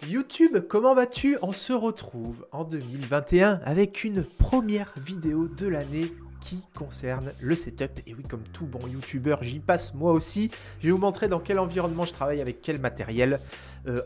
YouTube, comment vas-tu? On se retrouve en 2021 avec une première vidéo de l'année qui concerne le setup. Et oui, comme tout bon youtubeur, j'y passe moi aussi. Je vais vous montrer dans quel environnement je travaille, avec quel matériel.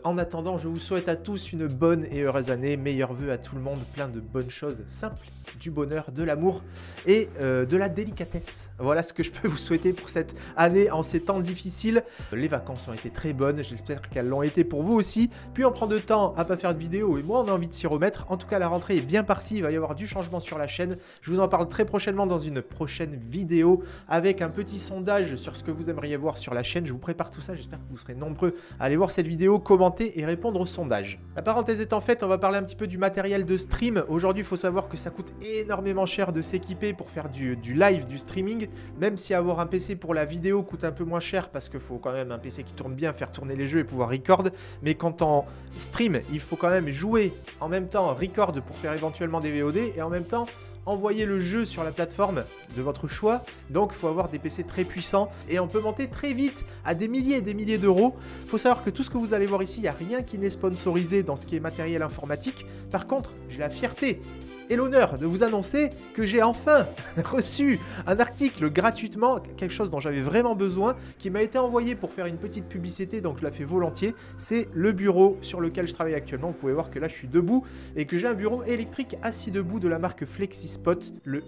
En attendant, je vous souhaite à tous une bonne et heureuse année. Meilleurs vœux à tout le monde, plein de bonnes choses simples, du bonheur, de l'amour et de la délicatesse. Voilà ce que je peux vous souhaiter pour cette année en ces temps difficiles. Les vacances ont été très bonnes, j'espère qu'elles l'ont été pour vous aussi. Puis on prend de temps à pas faire de vidéo et moi on a envie de s'y remettre. En tout cas, la rentrée est bien partie, il va y avoir du changement sur la chaîne. Je vous en parle très prochainement dans une prochaine vidéo avec un petit sondage sur ce que vous aimeriez voir sur la chaîne. Je vous prépare tout ça, j'espère que vous serez nombreux à aller voir cette vidéo, commenter et répondre au sondage. La parenthèse étant faite, on va parler un petit peu du matériel de stream. Aujourd'hui, il faut savoir que ça coûte énormément cher de s'équiper pour faire du live, du streaming, même si avoir un PC pour la vidéo coûte un peu moins cher parce qu'il faut quand même un PC qui tourne bien, faire tourner les jeux et pouvoir record. Mais quand on stream, il faut quand même jouer en même temps, record pour faire éventuellement des VOD et en même temps envoyer le jeu sur la plateforme de votre choix. Donc il faut avoir des PC très puissants et on peut monter très vite à des milliers et des milliers d'euros. Il faut savoir que tout ce que vous allez voir ici, il n'y a rien qui n'est sponsorisé dans ce qui est matériel informatique. Par contre, j'ai la fierté et l'honneur de vous annoncer que j'ai enfin reçu un article gratuitement, quelque chose dont j'avais vraiment besoin, qui m'a été envoyé pour faire une petite publicité, donc je la fais volontiers. C'est le bureau sur lequel je travaille actuellement. Vous pouvez voir que là je suis debout et que j'ai un bureau électrique assis debout de la marque FlexiSpot, le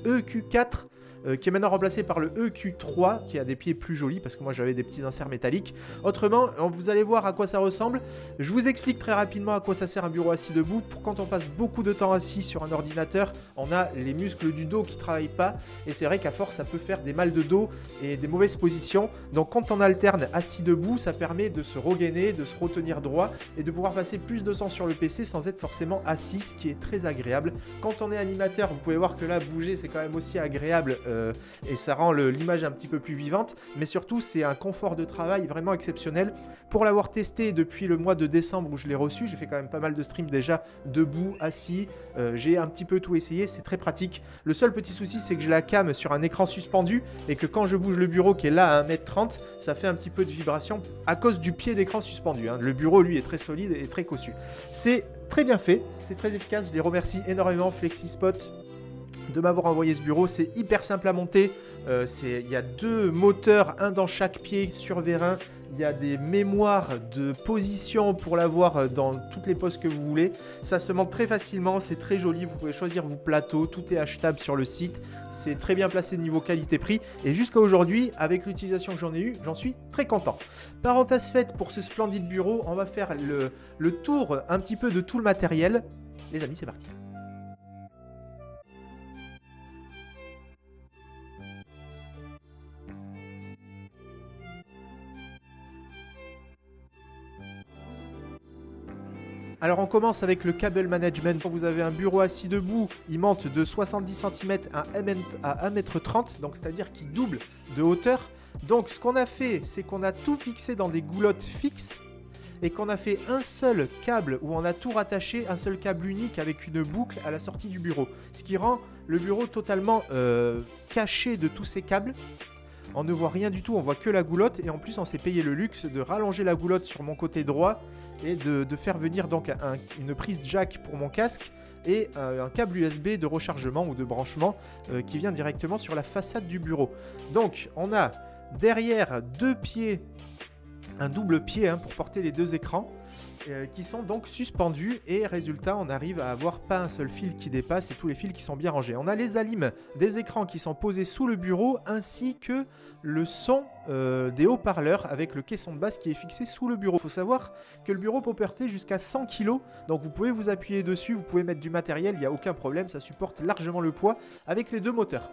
EQ4. Qui est maintenant remplacé par le EQ3 qui a des pieds plus jolis parce que moi j'avais des petits inserts métalliques. Autrement, vous allez voir à quoi ça ressemble. Je vous explique très rapidement à quoi ça sert un bureau assis debout. Pour quand on passe beaucoup de temps assis sur un ordinateur, on a les muscles du dos qui ne travaillent pas et c'est vrai qu'à force ça peut faire des mal de dos et des mauvaises positions. Donc quand on alterne assis debout, ça permet de se regainer, de se retenir droit et de pouvoir passer plus de temps sur le PC sans être forcément assis, ce qui est très agréable. Quand on est animateur, vous pouvez voir que là bouger c'est quand même aussi agréable et ça rend l'image un petit peu plus vivante, mais surtout c'est un confort de travail vraiment exceptionnel. Pour l'avoir testé depuis le mois de décembre où je l'ai reçu, j'ai fait quand même pas mal de streams déjà debout, assis, j'ai un petit peu tout essayé, c'est très pratique. Le seul petit souci c'est que j'ai la cam sur un écran suspendu et que quand je bouge le bureau qui est là à 1m30, ça fait un petit peu de vibration à cause du pied d'écran suspendu, hein. Le bureau lui est très solide et très cossu. C'est très bien fait, c'est très efficace, je les remercie énormément FlexiSpot de m'avoir envoyé ce bureau. C'est hyper simple à monter, il y a deux moteurs, un dans chaque pied sur vérin, il y a des mémoires de position pour l'avoir dans toutes les poses que vous voulez. Ça se monte très facilement, c'est très joli, vous pouvez choisir vos plateaux, tout est achetable sur le site, c'est très bien placé niveau qualité-prix et jusqu'à aujourd'hui, avec l'utilisation que j'en ai eu, j'en suis très content. Parenthèse faite pour ce splendide bureau, on va faire le tour un petit peu de tout le matériel. Les amis, c'est parti. Alors on commence avec le cable management. Quand vous avez un bureau assis debout, il monte de 70 cm à 1m30 m, donc c'est-à-dire qu'il double de hauteur. Donc ce qu'on a fait, c'est qu'on a tout fixé dans des goulottes fixes et qu'on a fait un seul câble où on a tout rattaché, un seul câble unique avec une boucle à la sortie du bureau. Ce qui rend le bureau totalement caché de tous ces câbles. On ne voit rien du tout, on voit que la goulotte et en plus on s'est payé le luxe de rallonger la goulotte sur mon côté droit et de faire venir donc une prise jack pour mon casque et un câble USB de rechargement ou de branchement qui vient directement sur la façade du bureau. Donc on a derrière deux pieds, un double pied pour porter les deux écrans qui sont donc suspendus et résultat on arrive à avoir pas un seul fil qui dépasse et tous les fils qui sont bien rangés. On a les alimes des écrans qui sont posés sous le bureau ainsi que le son des haut-parleurs avec le caisson de basse qui est fixé sous le bureau. Il faut savoir que le bureau peut porter jusqu'à 100 kg, donc vous pouvez vous appuyer dessus, vous pouvez mettre du matériel, il n'y a aucun problème, ça supporte largement le poids avec les deux moteurs.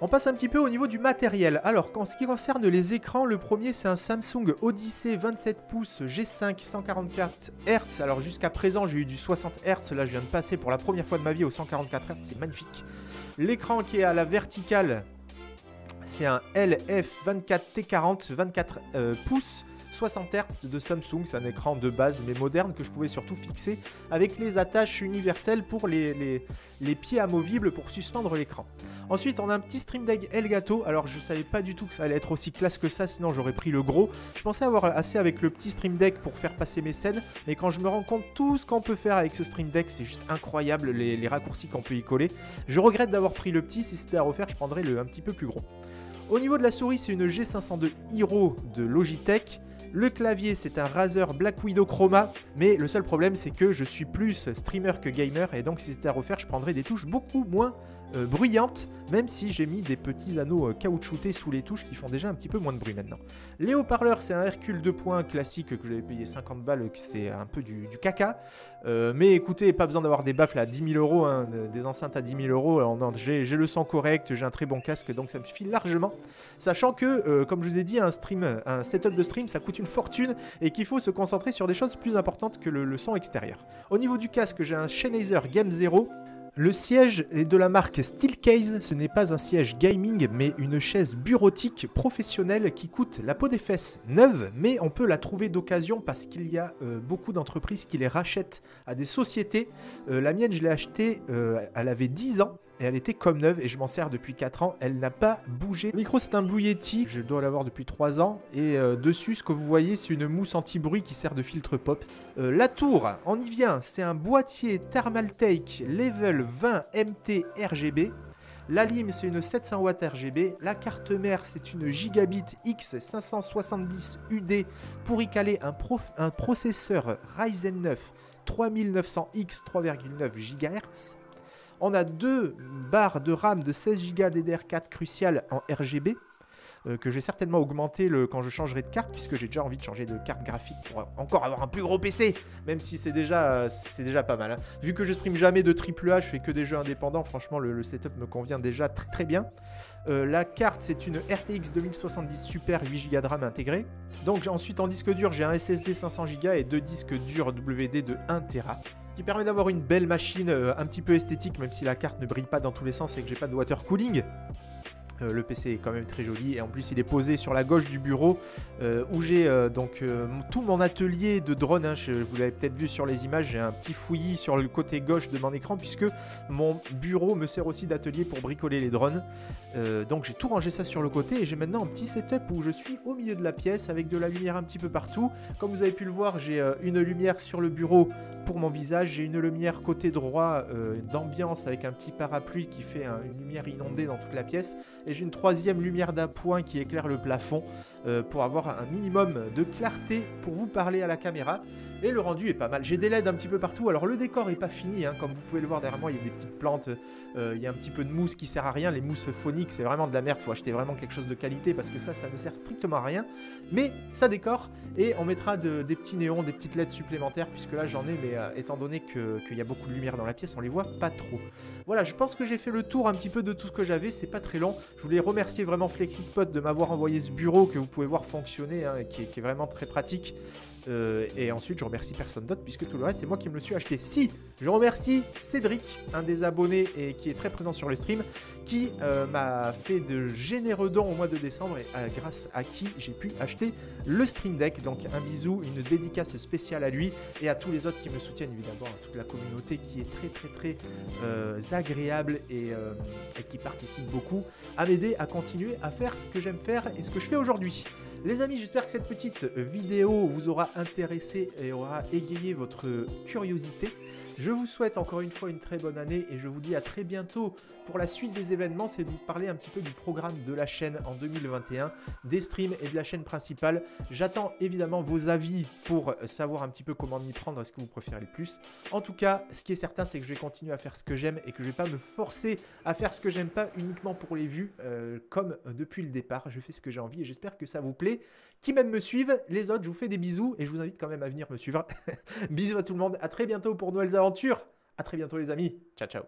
On passe un petit peu au niveau du matériel. Alors, en ce qui concerne les écrans, le premier c'est un Samsung Odyssey 27 pouces G5 144 Hz. Alors jusqu'à présent j'ai eu du 60 Hz, là je viens de passer pour la première fois de ma vie au 144 Hz, c'est magnifique. L'écran qui est à la verticale, c'est un LF24T40 24 pouces 60 Hz de Samsung, c'est un écran de base mais moderne que je pouvais surtout fixer avec les attaches universelles pour les pieds amovibles pour suspendre l'écran. Ensuite on a un petit Stream Deck Elgato, alors je savais pas du tout que ça allait être aussi classe que ça, sinon j'aurais pris le gros. Je pensais avoir assez avec le petit Stream Deck pour faire passer mes scènes, mais quand je me rends compte tout ce qu'on peut faire avec ce Stream Deck, c'est juste incroyable les raccourcis qu'on peut y coller. Je regrette d'avoir pris le petit, si c'était à refaire je prendrais le un petit peu plus gros. Au niveau de la souris, c'est une G502 Hero de Logitech. Le clavier, c'est un Razer Black Widow Chroma, mais le seul problème, c'est que je suis plus streamer que gamer, et donc si c'était à refaire, je prendrais des touches beaucoup moins bruyantes, même si j'ai mis des petits anneaux caoutchoutés sous les touches qui font déjà un petit peu moins de bruit maintenant. Les haut-parleurs, c'est un Hercule 2.1 classique que j'avais payé 50 balles, c'est un peu du caca, mais écoutez, pas besoin d'avoir des baffles à 10 000 €, hein, des enceintes à 10 000 €, j'ai le son correct, j'ai un très bon casque, donc ça me suffit largement, sachant que, comme je vous ai dit, un setup de stream, ça coûte une fortune, et qu'il faut se concentrer sur des choses plus importantes que le son extérieur. Au niveau du casque, j'ai un Sennheiser Game Zero. Le siège est de la marque Steelcase, ce n'est pas un siège gaming mais une chaise bureautique professionnelle qui coûte la peau des fesses neuve, mais on peut la trouver d'occasion parce qu'il y a beaucoup d'entreprises qui les rachètent à des sociétés. La mienne je l'ai achetée, elle avait 10 ans et elle était comme neuve et je m'en sers depuis 4 ans, elle n'a pas bougé. Le micro c'est un Blue Yeti, je dois l'avoir depuis 3 ans et dessus ce que vous voyez c'est une mousse anti-bruit qui sert de filtre pop. La tour, on y vient, c'est un boîtier Thermaltake Level 20 MT RGB. La lime c'est une 700 Watt RGB. La carte mère c'est une Gigabit X570 UD pour y caler un processeur Ryzen 9 3900X 3,9 GHz. On a deux barres de RAM de 16 Go DDR4 crucial en RGB que je vais certainement augmenter quand je changerai de carte puisque j'ai déjà envie de changer de carte graphique pour encore avoir un plus gros PC, même si c'est déjà pas mal. Hein. Vu que je stream jamais de AAA, je fais que des jeux indépendants, franchement le setup me convient déjà très très bien. La carte c'est une RTX 2070 Super 8 Go de RAM intégrée. Donc ensuite en disque dur j'ai un SSD 500 Go et deux disques durs WD de 1 Tera. Qui permet d'avoir une belle machine un petit peu esthétique, même si la carte ne brille pas dans tous les sens et que j'ai pas de water cooling. Le PC est quand même très joli et en plus il est posé sur la gauche du bureau où j'ai tout mon atelier de drone, hein, vous l'avez peut-être vu sur les images, j'ai un petit fouillis sur le côté gauche de mon écran puisque mon bureau me sert aussi d'atelier pour bricoler les drones, donc j'ai tout rangé ça sur le côté et j'ai maintenant un petit setup où je suis au milieu de la pièce avec de la lumière un petit peu partout. Comme vous avez pu le voir, j'ai une lumière sur le bureau pour mon visage, j'ai une lumière côté droit d'ambiance avec un petit parapluie qui fait une lumière inondée dans toute la pièce. Et j'ai une troisième lumière d'appoint qui éclaire le plafond pour avoir un minimum de clarté pour vous parler à la caméra. Et le rendu est pas mal. J'ai des LED un petit peu partout. Alors le décor est pas fini, hein. Comme vous pouvez le voir derrière moi, il y a des petites plantes. Il y a un petit peu de mousse qui sert à rien. Les mousses phoniques, c'est vraiment de la merde. Faut acheter vraiment quelque chose de qualité parce que ça ne sert strictement à rien. Mais ça décore et on mettra des petits néons, des petites LED supplémentaires puisque là j'en ai, mais étant donné qu'il y a beaucoup de lumière dans la pièce, on les voit pas trop. Voilà, je pense que j'ai fait le tour un petit peu de tout ce que j'avais. C'est pas très long. Je voulais remercier vraiment FlexiSpot de m'avoir envoyé ce bureau que vous pouvez voir fonctionner, hein, qui est vraiment très pratique. Et ensuite, je remercie personne d'autre puisque tout le reste, c'est moi qui me le suis acheté. Si, je remercie Cédric, un des abonnés et qui est très présent sur le stream, qui m'a fait de généreux dons au mois de décembre et grâce à qui j'ai pu acheter le Stream Deck. Donc un bisou, une dédicace spéciale à lui et à tous les autres qui me soutiennent, évidemment, à toute la communauté qui est très très très agréable et qui participe beaucoup à m'aider à continuer à faire ce que j'aime faire et ce que je fais aujourd'hui. Les amis, j'espère que cette petite vidéo vous aura intéressé et aura égayé votre curiosité. Je vous souhaite encore une fois une très bonne année et je vous dis à très bientôt pour la suite des événements. C'est de vous parler un petit peu du programme de la chaîne en 2021, des streams et de la chaîne principale. J'attends évidemment vos avis pour savoir un petit peu comment m'y prendre, est-ce que vous préférez le plus. En tout cas, ce qui est certain, c'est que je vais continuer à faire ce que j'aime et que je ne vais pas me forcer à faire ce que j'aime pas uniquement pour les vues, comme depuis le départ. Je fais ce que j'ai envie et j'espère que ça vous plaît. Qui même me suivent, les autres, je vous fais des bisous et je vous invite quand même à venir me suivre. Bisous à tout le monde, à très bientôt pour Noël's Aventures. À très bientôt les amis, ciao ciao.